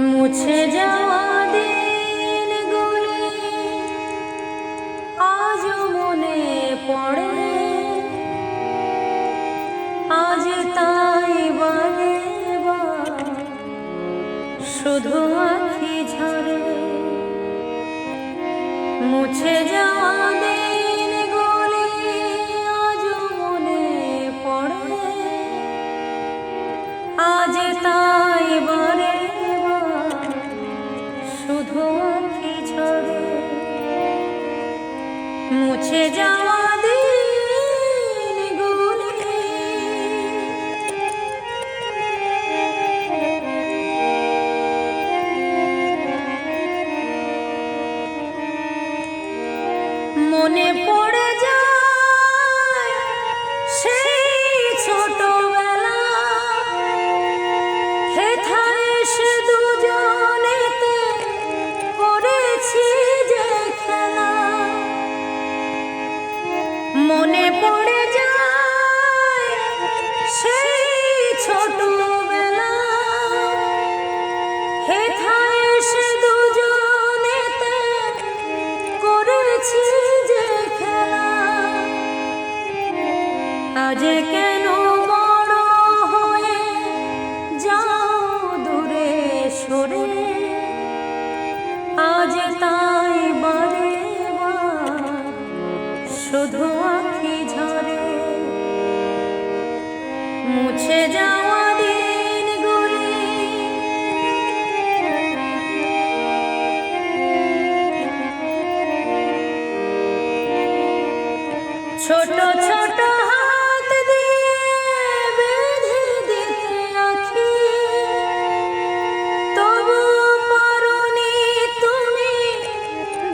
মুছে যাওয়া দিনগুলি আজও মনে পড়ে, আজ তাই বারে বার শুধু আঁখি ঝরে। মুছে যাওয়া দিনগুলি আজও মনে পড়ে, আজ তাই বারে বার শুধু আঁখি ঝরে। মুছে যাওয়া দিনগুলি মনে পড়ে যায় সেই ছোটবেলা, হেথায় সে দুজনেতে করেছি যে খেলা। মনে পড়ে যায় সেই ছোটবেলা, হেথায় সে দুজনেতে করেছি যে খেলা। আজ কেন বড় হয়ে যাও দূরে সরে, আজ তাই বারে বার শুধু আঁখি ঝরে। মুছে যাওয়া দিনগুলি ছোট ছোট হাত দিয়ে বেঁধে দিতে আঁখি, তবু পারোনি তুমি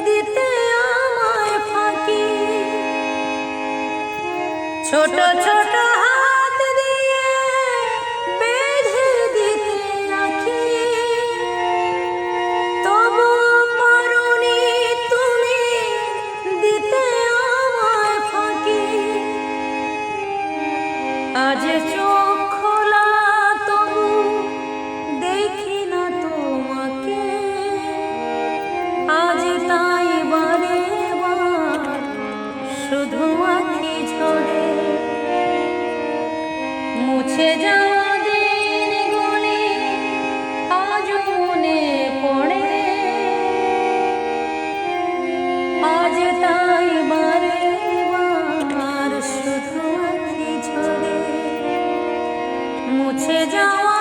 দিতে আমায় ফাঁকি। ছোট ছোট হাত দিয়ে বেঁধে দিতে আঁখি, তবু পারোনি তুমি দিতে আমায় ফাঁকি। আজ চোখ খোলা তবু দেখি না তোমাকে, আজ তাই বারে বার শুধু আঁখি ঝরে। মুছে যাওয়া দিনগুলি আজও মনে পড়ে, আজ তাই বারে বার শুধু আঁখি ঝরে। মুছে যাওয়া